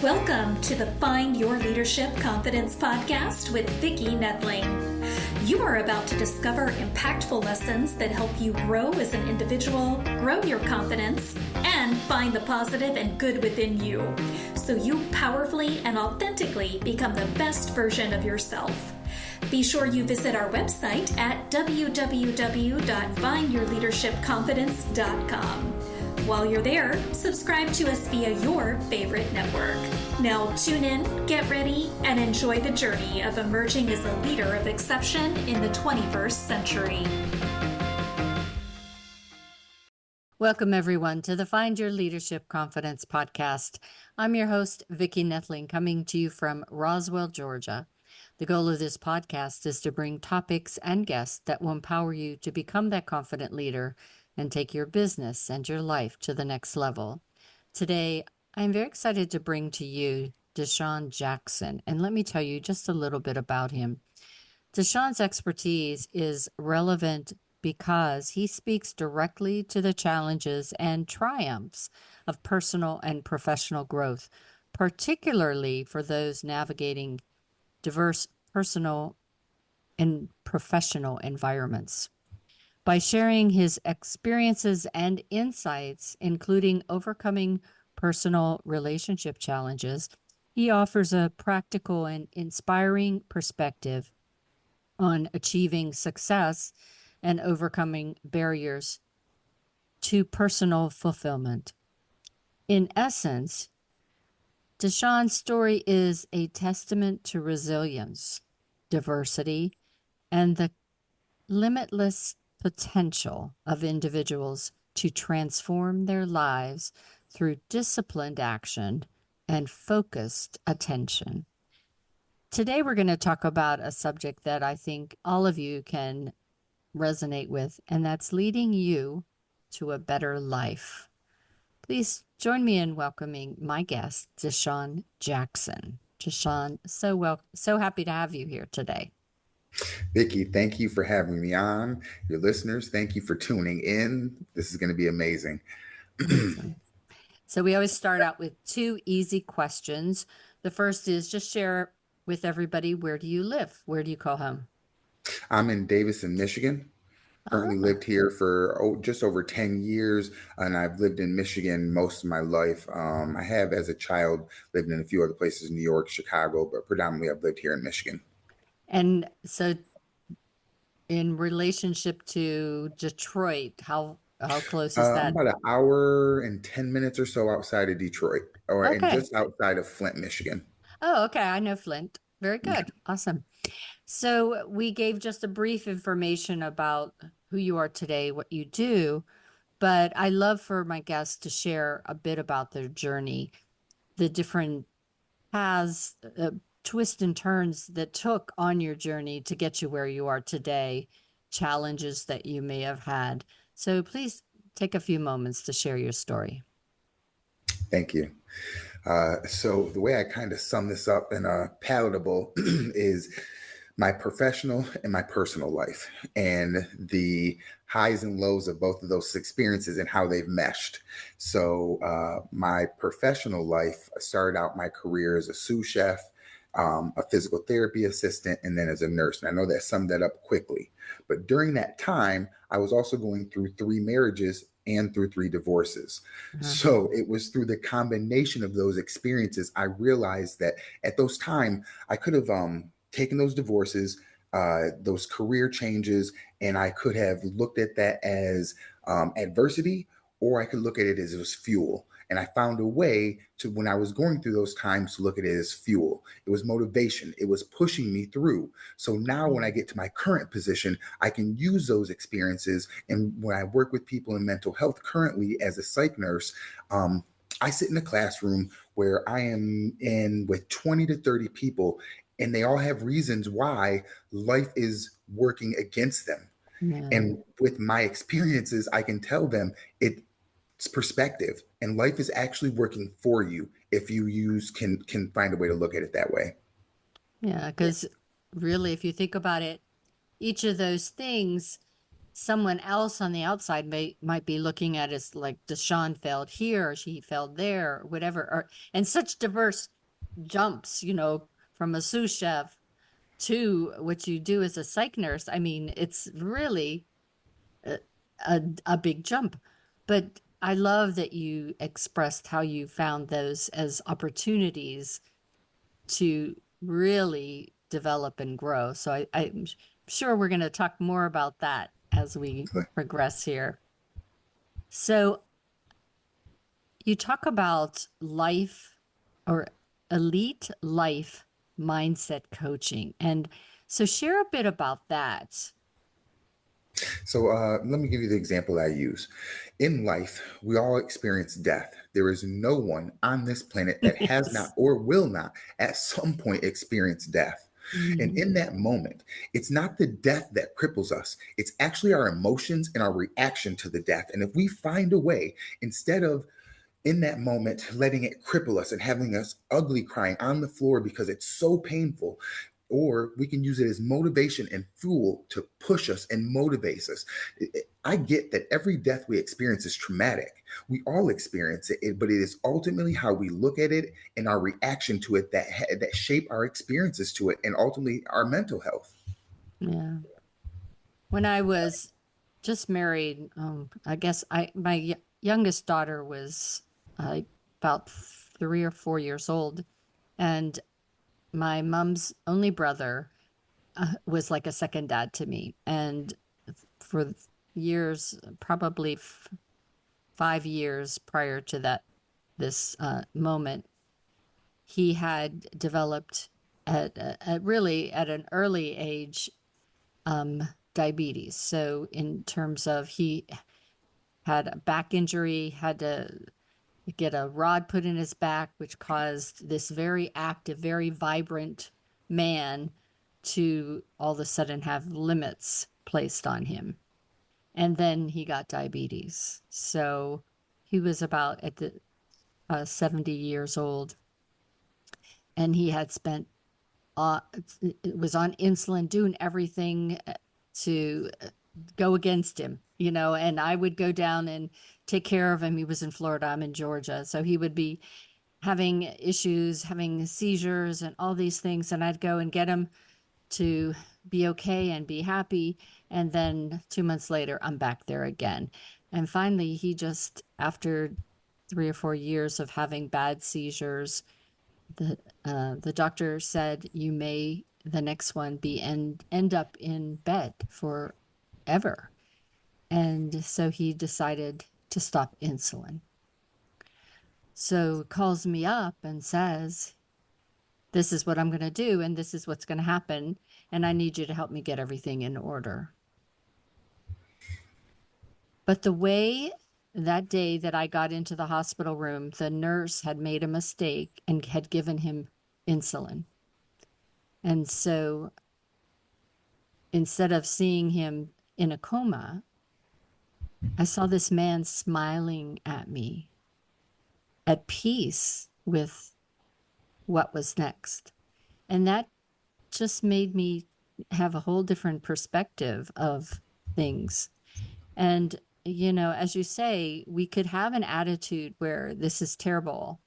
Welcome to the Find Your Leadership Confidence podcast with Vicki Noethling. You are about to discover impactful lessons that help you grow as an individual, grow your confidence, and find the positive and good within you, so you powerfully and authentically become the best version of yourself. Be sure you visit our website at www.findyourleadershipconfidence.com. While you're there, subscribe to us via your favorite network. Now tune in, get ready, and enjoy the journey of emerging as a leader of exception in the 21st century. Welcome, everyone, to the Find Your Leadership Confidence podcast. I'm your host, Vicki Noethling, coming to you from Roswell, Georgia. The goal of this podcast is to bring topics and guests that will empower you to become that confident leader and take your business and your life to the next level. Today, I'm very excited to bring to you Deshaun Jackson, and let me tell you just a little bit about him. Deshaun's expertise is relevant because he speaks directly to the challenges and triumphs of personal and professional growth, particularly for those navigating diverse personal and professional environments. By sharing his experiences and insights, including overcoming personal relationship challenges, he offers a practical and inspiring perspective on achieving success and overcoming barriers to personal fulfillment. In essence, Deshaun's story is a testament to resilience, diversity, and the limitless potential of individuals to transform their lives through disciplined action and focused attention. Today, we're going to talk about a subject that I think all of you can resonate with, and that's leading you to a better life. Please join me in welcoming my guest, Deshaun Jackson. Deshaun, so happy to have you here today. Vicki, thank you for having me on. Your listeners, thank you for tuning in. This is going to be amazing. Awesome. So we always start out with two easy questions. The first is just share with everybody, where do you live? Where do you call home? I'm in Davison, Michigan. Currently lived here for just over 10 years, and I've lived in Michigan most of my life. I have, as a child, lived in a few other places, New York, Chicago, but predominantly I've lived here in Michigan. And so in relationship to Detroit, how close is that? About an hour and 10 minutes or so outside of Detroit, and Okay. just outside of Flint, Michigan. Oh, okay. I know Flint. Very good. Awesome. So we gave just a brief information about who you are today, what you do, but I love for my guests to share a bit about their journey, the different paths, twists and turns that took on your journey to get you where you are today, challenges that you may have had. So please take a few moments to share your story. Thank you. So the way I kind of sum this up in a palatable is my professional and my personal life, and the highs and lows of both of those experiences and how they've meshed. So my professional life, I started out my career as a sous chef, a physical therapy assistant, and then as a nurse. And I know that summed that up quickly. But during that time, I was also going through 3 marriages and through 3 divorces. So it was through the combination of those experiences, I realized that at those times, I could have taken those divorces, those career changes, and I could have looked at that as adversity, or I could look at it as it was fuel. And I found a way to, when I was going through those times, to look at it as fuel. It was motivation. It was pushing me through. So now when I get to my current position, I can use those experiences. And when I work with people in mental health currently as a psych nurse, I sit in a classroom where I am in with 20 to 30 people, and they all have reasons why life is working against them. Yeah. And with my experiences, I can tell them it's perspective, and life is actually working for you if you can find a way to look at it that way. Yeah, because really, if you think about it, each of those things, someone else on the outside might be looking at as like Deshaun failed here, or she failed there, or whatever, and such diverse jumps, from a sous chef to what you do as a psych nurse. I mean, it's really a big jump. But I love that you expressed how you found those as opportunities to really develop and grow. So I'm sure we're going to talk more about that as we progress here. So you talk about life or elite life mindset coaching. And so share a bit about that. So let me give you the example I use. In life, we all experience death. There is no one on this planet that has not Yes. or will not at some point experience death. And Mhm. in that moment, it's not the death that cripples us. It's actually our emotions and our reaction to the death. And if we find a way, instead of in that moment letting it cripple us and having us ugly crying on the floor because it's so painful, or we can use it as motivation and fuel to push us and motivates us. I get that every death we experience is traumatic. We all experience it, but it is ultimately how we look at it and our reaction to it that shape our experiences to it and ultimately our mental health. Yeah. When I was just married, I guess my youngest daughter was about 3 or 4 years old, and my mom's only brother was like a second dad to me. And for years, probably 5 years prior to this moment, he had developed really at an early age diabetes. So in terms of he had a back injury, had to get a rod put in his back, which caused this very active, very vibrant man to all of a sudden have limits placed on him. And then he got diabetes. So he was about at the 70 years old, and he had spent uh, was on insulin, doing everything to go against him, and I would go down and take care of him. He was in Florida, I'm in Georgia. So he would be having issues, having seizures and all these things. And I'd go and get him to be okay and be happy. And then 2 months later, I'm back there again. And finally, he just, after 3 or 4 years of having bad seizures, the doctor said you may the next one be end up in bed forever. And so he decided to stop insulin. So calls me up and says, this is what I'm going to do, and this is what's going to happen, and I need you to help me get everything in order. But the way that day that I got into the hospital room, the nurse had made a mistake and had given him insulin. And so instead of seeing him in a coma, I saw this man smiling at me, at peace with what was next. And that just made me have a whole different perspective of things. And, as you say, we could have an attitude where this is terrible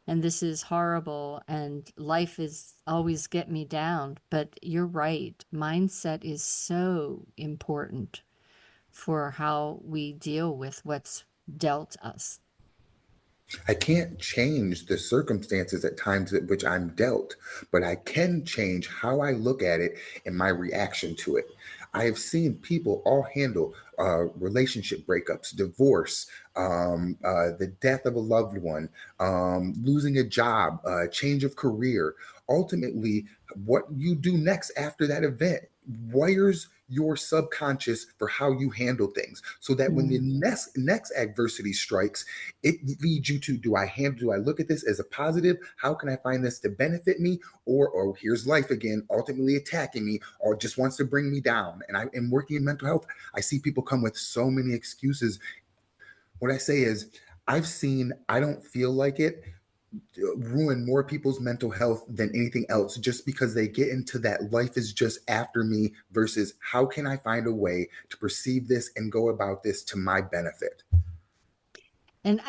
and this is horrible and life is always get me down. But you're right. Mindset is so important for how we deal with what's dealt us. I can't change the circumstances at times at which I'm dealt, but I can change how I look at it and my reaction to it. I have seen people all handle relationship breakups, divorce, the death of a loved one, losing a job, change of career. Ultimately, what you do next after that event wires your subconscious for how you handle things so that when the Mm. next adversity strikes, it leads you to, do I look at this as a positive? How can I find this to benefit me? Or here's life again ultimately attacking me, or just wants to bring me down. And I am working in mental health. I see people come with so many excuses. What I say is, I've seen I don't feel like it ruin more people's mental health than anything else, just because they get into that life is just after me versus how can I find a way to perceive this and go about this to my benefit. And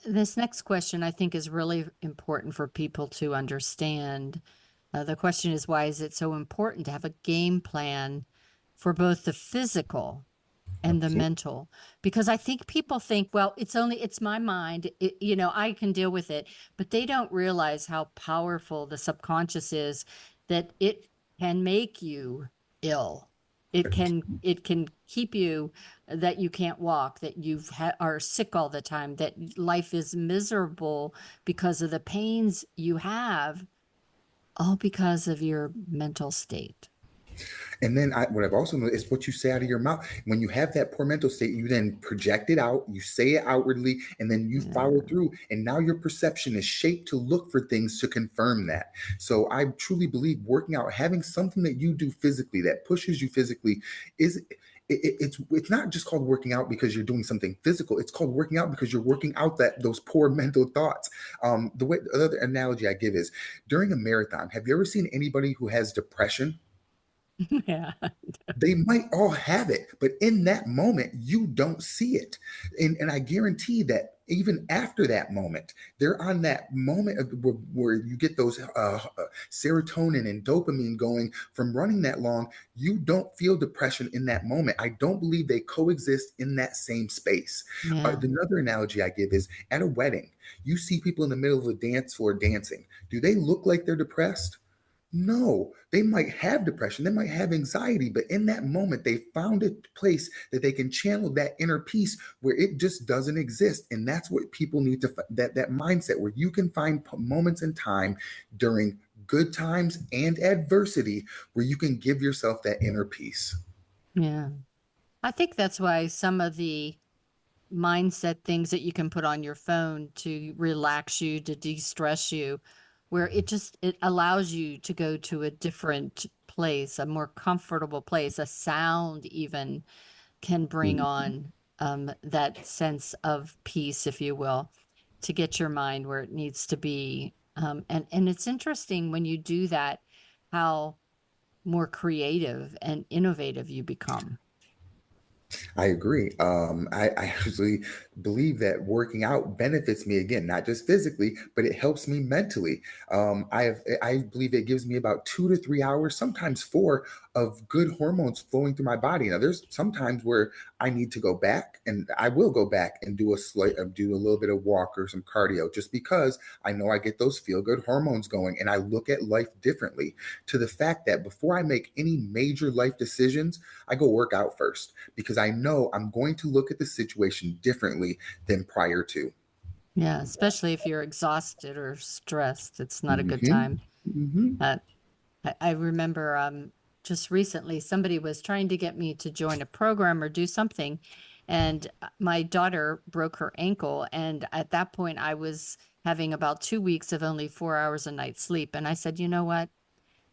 this next question I think is really important for people to understand. The question is, why is it so important to have a game plan for both the physical and the Absolutely. mental? Because I think people think, well, it's my mind, I can deal with it, but they don't realize how powerful the subconscious is, that it can make you ill. It can keep you, that you can't walk, that are sick all the time, that life is miserable because of the pains you have, all because of your mental state. And then what I've also noticed is what you say out of your mouth. When you have that poor mental state, you then project it out, you say it outwardly, and then you follow Yeah. through. And now your perception is shaped to look for things to confirm that. So I truly believe working out, having something that you do physically that pushes you physically, is it's not just called working out because you're doing something physical. It's called working out because you're working out those poor mental thoughts. The other analogy I give is during a marathon. Have you ever seen anybody who has depression? Yeah. They might all have it, but in that moment, you don't see it. And I guarantee that even after that moment, they're on that moment where you get those serotonin and dopamine going from running that long. You don't feel depression in that moment. I don't believe they coexist in that same space. Yeah. Another analogy I give is at a wedding, you see people in the middle of a dance floor dancing. Do they look like they're depressed? No, they might have depression, they might have anxiety, but in that moment, they found a place that they can channel that inner peace where it just doesn't exist. And that's what people need to that mindset where you can find moments in time during good times and adversity where you can give yourself that inner peace. Yeah. I think that's why some of the mindset things that you can put on your phone to relax you, to de-stress you, where it allows you to go to a different place, a more comfortable place, a sound even can bring Mhm. on that sense of peace, if you will, to get your mind where it needs to be. And it's interesting when you do that, how more creative and innovative you become. I agree. I actually believe that working out benefits me again, not just physically, but it helps me mentally. I believe it gives me about 2 to 3 hours, sometimes four, of good hormones flowing through my body. Now, there's sometimes where I need to go back, and I will go back and do a little bit of walk or some cardio, just because I know I get those feel good hormones going, and I look at life differently. To the fact that before I make any major life decisions, I go work out first because I know I'm going to look at the situation differently than prior to. Yeah, especially if you're exhausted or stressed, it's not a good Hmm. time. Hmm. Uh, I remember just recently somebody was trying to get me to join a program or do something, and my daughter broke her ankle. And at that point, I was having about 2 weeks of only 4 hours a night sleep. And I said, you know what?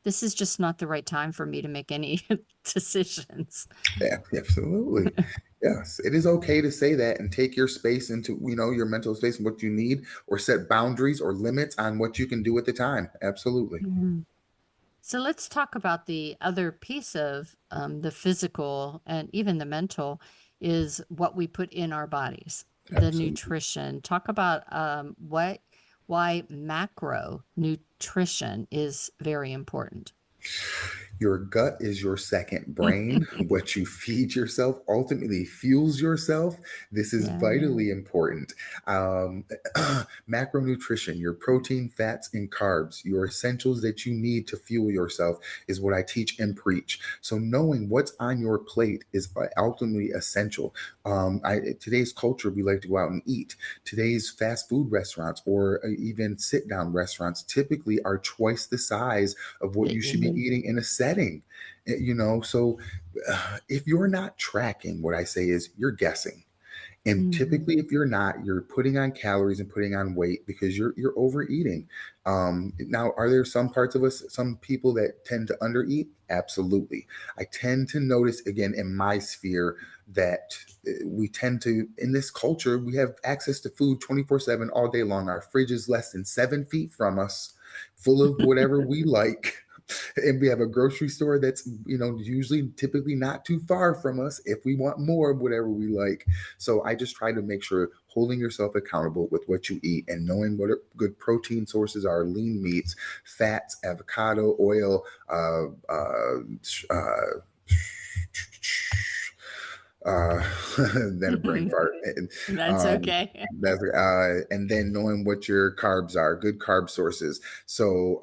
This is just not the right time for me to make any decisions. Yeah, absolutely. Yes, it is okay to say that and take your space into, your mental space and what you need, or set boundaries or limits on what you can do at the time. Absolutely. Mhm. So let's talk about the other piece of the physical and even the mental, is what we put in our bodies, the Absolutely. nutrition. Talk about why macro nutrition is very important. Your gut is your second brain. What you feed yourself ultimately fuels yourself. This is Yeah. vitally important. Um, Macronutrition, your protein, fats, and carbs, your essentials that you need to fuel yourself, is what I teach and preach. So knowing what's on your plate is ultimately essential. Today's culture, we like to go out and eat. Today's fast food restaurants or even sit down restaurants typically are twice the size of what you should be eating in a setting. So if you're not tracking, what I say is you're guessing. And typically, Mhm. if you're not, you're putting on calories and putting on weight because you're overeating. Now, are there some parts of us, some people that tend to undereat? Absolutely. I tend to notice again in my sphere that we tend to, in this culture, we have access to food 24/7 all day long. Our fridge is less than 7 feet from us, full of whatever we like. And we have a grocery store that's, usually typically not too far from us if we want more of whatever we like. So I just try to make sure holding yourself accountable with what you eat and knowing what good protein sources are: lean meats, fats, avocado oil, uh, uh, then a brain fart. And, That's um, okay. and then knowing what your carbs are, good carb sources. So,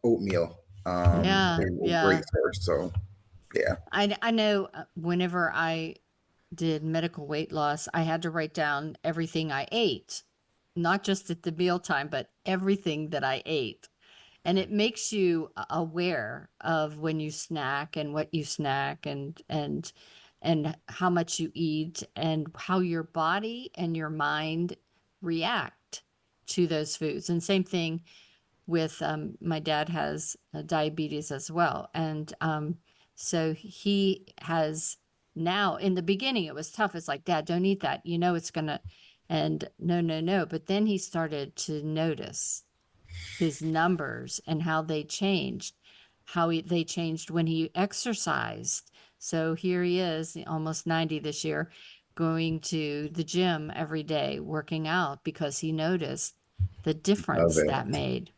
oatmeal, Yeah, a yeah. great source. So, yeah, I know whenever I did medical weight loss, I had to write down everything I ate, not just at the mealtime, but everything that I ate. And it makes you aware of when you snack and what you snack and how much you eat and how your body and your mind react to those foods. And same thing with my dad has diabetes as well. And so he has now, in the beginning, it was tough. It's like, Dad, don't eat that. You know, it's gonna, and no, no, no. But then he started to notice his numbers and how they changed, they changed when he exercised. So here he is, almost 90 this year, going to the gym every day, working out because he noticed the love difference that it. made.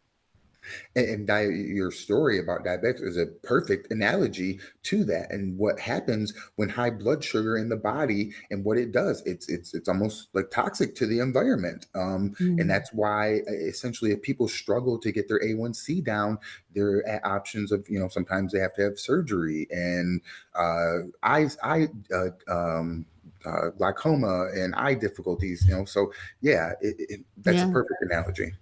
Your story about diabetics is a perfect analogy to that, and what happens when high blood sugar in the body and what it does. It's almost like toxic to the environment, and Mm. that's why essentially if people struggle to get their A1C down, they're at options of, sometimes they have to have surgery and eye glaucoma and eye difficulties. So yeah, that's a Yeah. perfect analogy.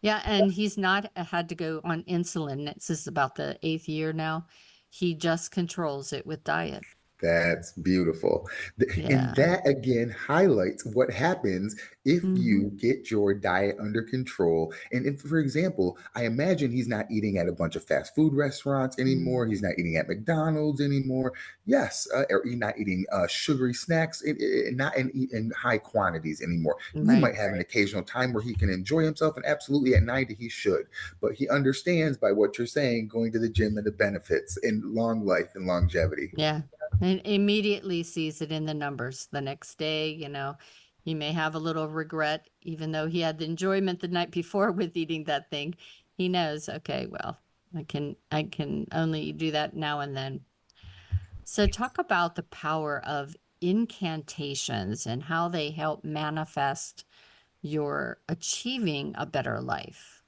Yeah. And he's not had to go on insulin. This is about the 8th year now. He just controls it with diet. That's beautiful. And Yeah. that again highlights what happens if Hmm. you get your diet under control. And if, for example, I imagine he's not eating at a bunch of fast food restaurants anymore. He's not eating at McDonald's anymore. Yes, or he's not eating sugary snacks, not in high quantities anymore. He Right. might have an occasional time where he can enjoy himself, and absolutely at 90 he should. But he understands by what you're saying, going to the gym and the benefits and long life and longevity. Yeah. And immediately sees it in the numbers the next day. He may have a little regret, even though he had the enjoyment the night before with eating that thing. He knows, okay, well, I can only do that now and then. So talk about the power of incantations and how they help manifest your achieving a better life.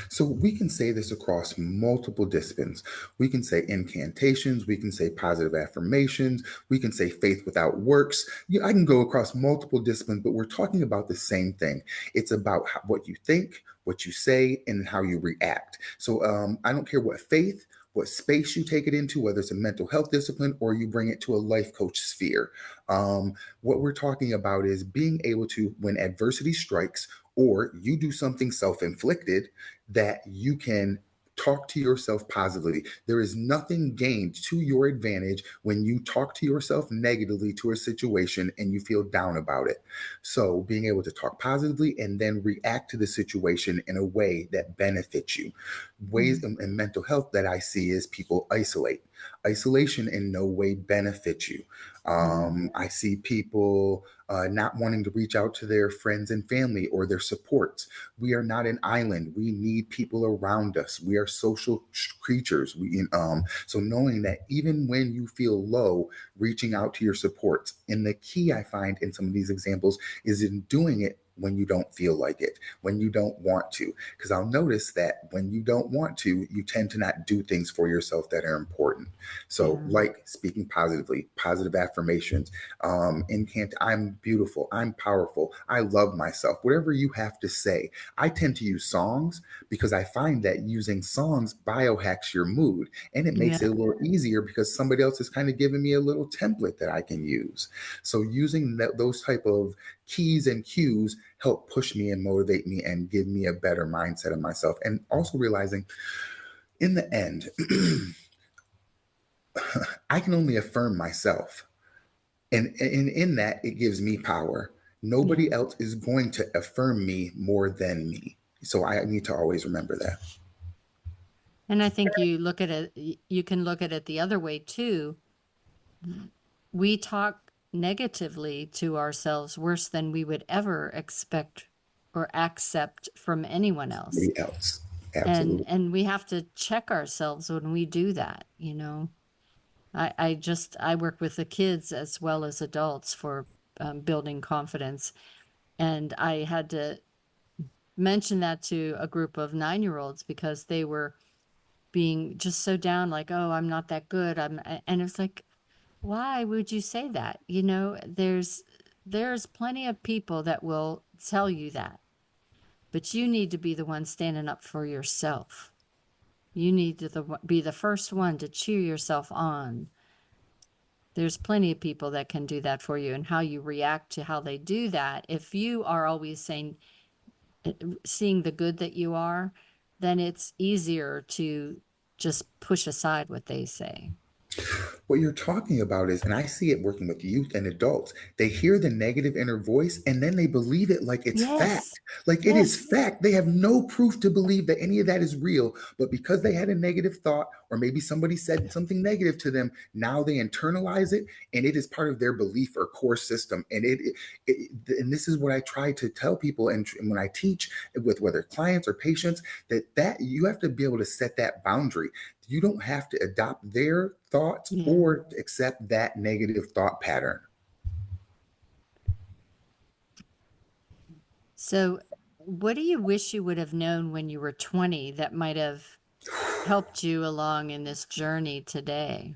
So we can say this across multiple disciplines. We can say incantations, we can say positive affirmations, we can say faith without works. I can go across multiple disciplines, but we're talking about the same thing. It's about what you think, what you say, and how you react. So I don't care what faith, what space you take it into, whether it's a mental health discipline or you bring it to a life coach sphere. What we're talking about is being able to, when adversity strikes, or you do something self inflicted, that you can talk to yourself positively. There is nothing gained to your advantage when you talk to yourself negatively to a situation and you feel down about it. So, being able to talk positively and then react to the situation in a way that benefits you. Ways Mm. in mental health that I see is people isolate. Isolation in no way benefits you. Yeah. I see people not wanting to reach out to their friends and family or their supports. We are not an island. We need people around us. We are social creatures. So knowing that even when you feel low, reaching out to your supports. And the key I find in some of these examples is in doing it when you don't feel like it, when you don't want to. Because I'll notice that when you don't want to, you tend to not do things for yourself that are important. So, Yeah. like speaking positively, positive affirmations, I'm beautiful, I'm powerful, I love myself, whatever you have to say. I tend to use songs because I find that using songs biohacks your mood, and it makes Yeah. it a little easier because somebody else has kind of given me a little template that I can use. So using those type of keys and cues help push me and motivate me and give me a better mindset of myself, and also realizing in the end I can only affirm myself. And in that, it gives me power. Yeah. Nobody else is going to affirm me more than me. So I need to always remember that. And I think you look at it, you can look at it the other way too. We talk negatively to ourselves worse than we would ever expect or accept from anyone else. Somebody else. Absolutely. And we have to check ourselves when we do that. I work with the kids as well as adults for building confidence. And I had to mention that to a group of 9-year-olds because they were being just so down, like, oh, I'm not that good. And it's like, why would you say that? There's plenty of people that will tell you that, but you need to be the one standing up for yourself. You need to be the first one to cheer yourself on. There's plenty of people that can do that for you, and how you react to how they do that. If you are always seeing the good that you are, then it's easier to just push aside what they say. What you're talking about is, and I see it working with youth and adults, they hear the negative inner voice and then they believe it like it's fact. Yes. Like it is fact. They have no proof to believe that any of that is real. But because they had a negative thought, or maybe somebody said something negative to them, now they internalize it and it is part of their belief or core system. And and this is what I try to tell people. And when I teach with whether clients or patients, that you have to be able to set that boundary. You don't have to adopt their thoughts or accept that negative thought pattern. So, what do you wish you would have known when you were 20 that might have helped you along in this journey today?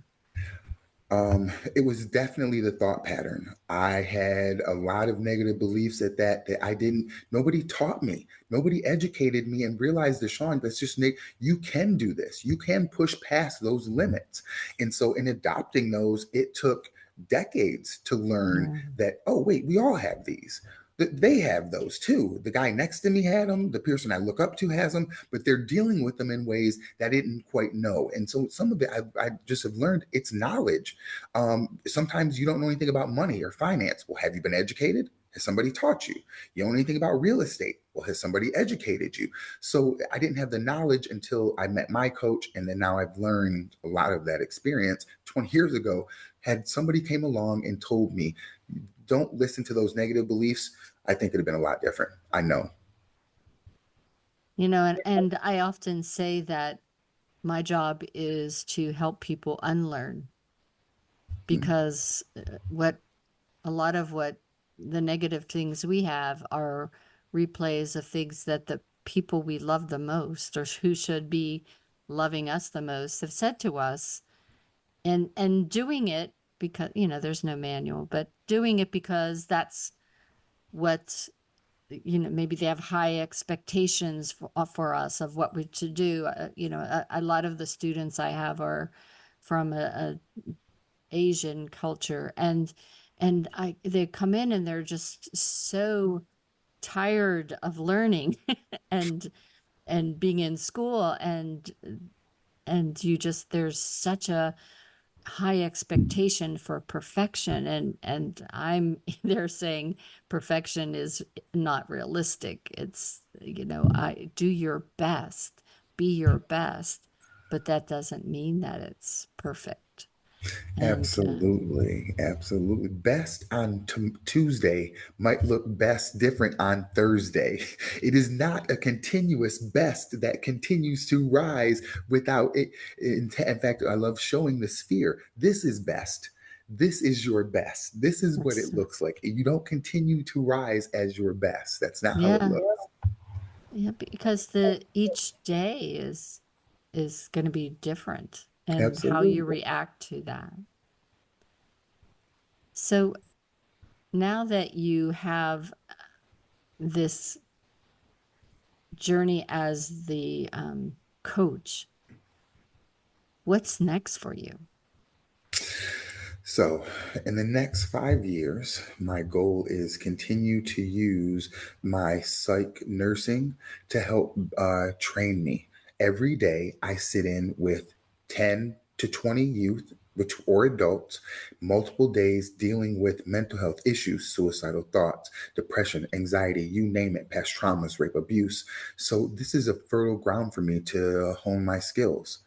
It was definitely the thought pattern. I had a lot of negative beliefs that I didn't, nobody taught me, nobody educated me and realized, Deshaun, that's just, you can do this. You can push past those limits. And so in adopting those, it took decades to learn that, oh, wait, we all have these. They have those too. The guy next to me had them. The person I look up to has them, but they're dealing with them in ways that I didn't quite know. And so some of it, I just have learned it's knowledge. Sometimes you don't know anything about money or finance. Well, have you been educated? Has somebody taught you? You don't know anything about real estate? Well, has somebody educated you? So I didn't have the knowledge until I met my coach. And then now I've learned a lot of that experience. 20 years ago, had somebody came along and told me, don't listen to those negative beliefs, I think it'd have been a lot different. I know. And I often say that my job is to help people unlearn, because a lot of what the negative things we have are replays of things that the people we love the most, or who should be loving us the most, have said to us, and doing it because there's no manual, but doing it because that's what maybe they have high expectations for us of what we should do. A lot of the students I have are from a Asian culture, and they come in and they're just so tired of learning and being in school, and there's such a high expectation for perfection, and I'm they're saying perfection is not realistic. It's I do your best, be your best, but that doesn't mean that it's perfect. Absolutely. Absolutely. Best on Tuesday might look best different on Thursday. It is not a continuous best that continues to rise without it. In fact, I love showing the sphere. This is best. This is your best. This is what it looks like. You don't continue to rise as your best. That's not how it looks. Yeah, because each day is going to be different, and how you react to that. So now that you have this journey as the coach, what's next for you? So, in the next 5 years, my goal is continue to use my psych nursing to help train me. Every day, I sit in with 10 to 20 youth which or adults, multiple days dealing with mental health issues, suicidal thoughts, depression, anxiety, you name it, past traumas, rape, abuse. So this is a fertile ground for me to hone my skills.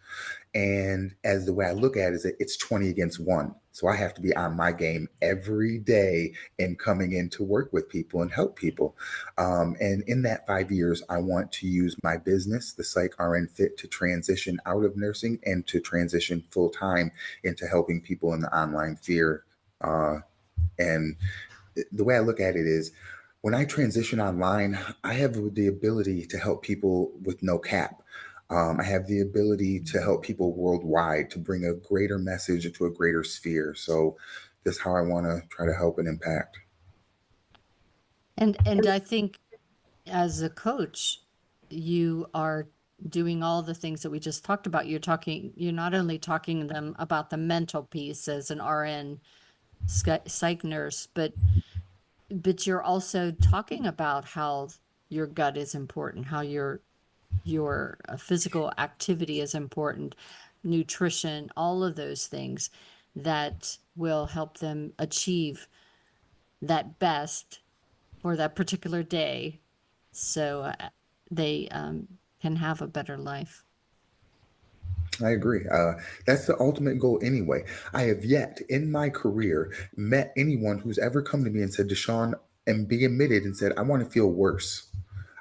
And as the way I look at it is that it's 20 against one. So I have to be on my game every day and coming in to work with people and help people. And in that 5 years, I want to use my business, the Psych RN Fit, to transition out of nursing and to transition full time into helping people in the online sphere. And the way I look at it is when I transition online, I have the ability to help people with no cap. I have the ability to help people worldwide to bring a greater message into a greater sphere. So that's how I want to try to help and impact. And I think as a coach, you are doing all the things that we just talked about. You're not only talking to them about the mental piece as an RN psych nurse, but you're also talking about how your gut is important, how your physical activity is important, nutrition, all of those things that will help them achieve that best for that particular day, so they can have a better life. I agree. That's the ultimate goal anyway. I have yet in my career met anyone who's ever come to me and said, Deshaun, and be admitted and said, I want to feel worse.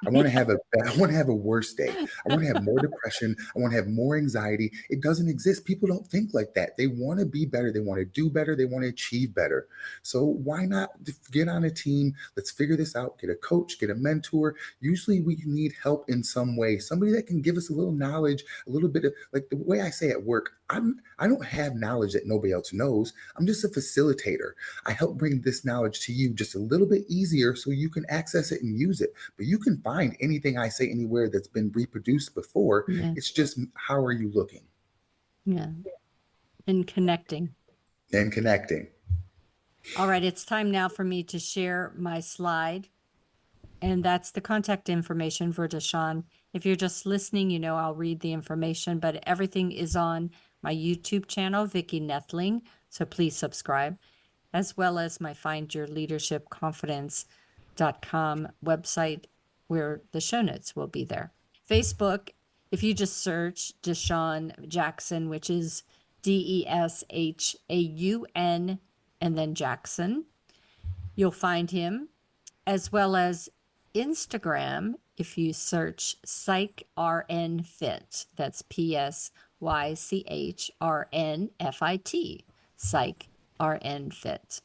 I want to have I want to have a worse day. I want to have more depression. I want to have more anxiety. It doesn't exist. People don't think like that. They want to be better. They want to do better. They want to achieve better. So why not get on a team? Let's figure this out. Get a coach, get a mentor. Usually we need help in some way. Somebody that can give us a little knowledge, a little bit of, like the way I say at work, I don't have knowledge that nobody else knows. I'm just a facilitator. I help bring this knowledge to you just a little bit easier so you can access it and use it. But you can find anything I say anywhere that's been reproduced before. Yeah. It's just how are you looking? Yeah. And connecting. And connecting. All right, it's time now for me to share my slide. And that's the contact information for Deshaun. If you're just listening, you know I'll read the information, but everything is on my YouTube channel, Vicki Noethling. So please subscribe, as well as my findyourleadershipconfidence.com website, where the show notes will be there. Facebook, if you just search Deshaun Jackson, which is Deshaun and then Jackson, you'll find him, as well as Instagram, if you search Psych RN Fit, that's PSYCHRNFIT, Psych RN Fit.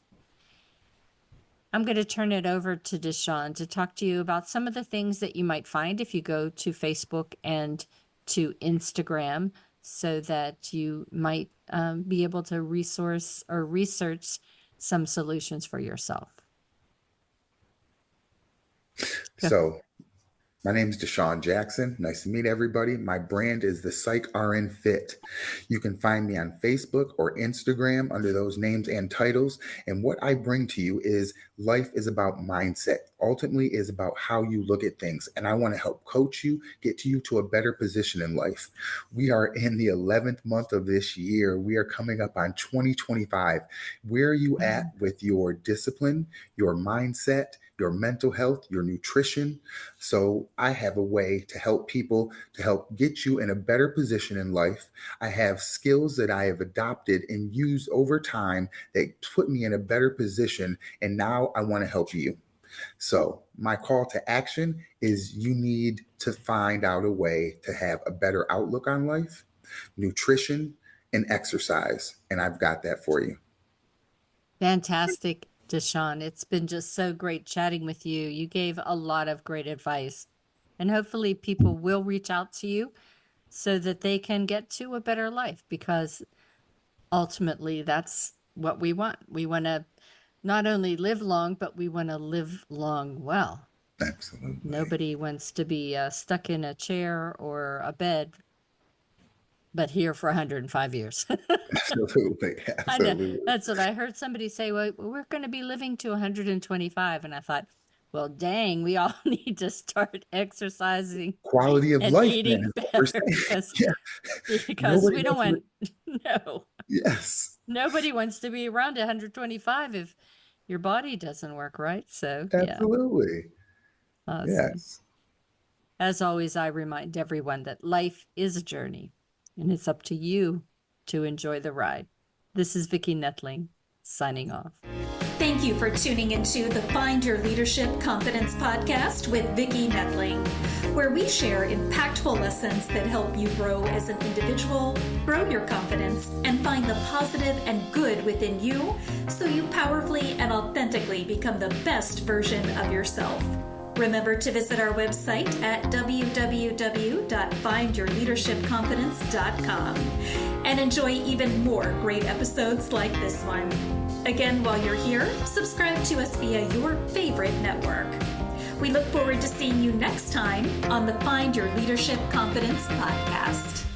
I'm going to turn it over to Deshaun to talk to you about some of the things that you might find if you go to Facebook and to Instagram, so that you might be able to resource or research some solutions for yourself. So my name is Deshaun Jackson. Nice to meet everybody. My brand is the Psych RN Fit. You can find me on Facebook or Instagram under those names and titles. And what I bring to you is life is about mindset. Ultimately is about how you look at things. And I want to help coach you, get you to a better position in life. We are in the 11th month of this year. We are coming up on 2025. Where are you at with your discipline, your mindset, your mental health, your nutrition? So I have a way to help people, to help get you in a better position in life. I have skills that I have adopted and used over time that put me in a better position. And now I want to help you. So my call to action is you need to find out a way to have a better outlook on life, nutrition, and exercise. And I've got that for you. Fantastic, Deshaun. It's been just so great chatting with you. You gave a lot of great advice, and hopefully people will reach out to you so that they can get to a better life, because ultimately that's what we want. We want to not only live long, but we want to live long well. Absolutely. Nobody wants to be stuck in a chair or a bed, but here for 105 years. Absolutely. I know. Absolutely. That's what I heard somebody say. Well, we're going to be living to 125. And I thought, well, dang, we all need to start exercising Quality of and life, eating man, is what we're better, saying. because Yeah. because Nobody we don't wants to want no. Yes. Nobody wants to be around 125 if your body doesn't work right. So, yeah. Absolutely. Awesome. Yes. As always, I remind everyone that life is a journey, and it's up to you to enjoy the ride. This is Vicki Noethling, signing off. Thank you for tuning into the Find Your Leadership Confidence podcast with Vicki Noethling, where we share impactful lessons that help you grow as an individual, grow your confidence, and find the positive and good within you so you powerfully and authentically become the best version of yourself. Remember to visit our website at www.findyourleadershipconfidence.com and enjoy even more great episodes like this one. Again, while you're here, subscribe to us via your favorite network. We look forward to seeing you next time on the Find Your Leadership Confidence podcast.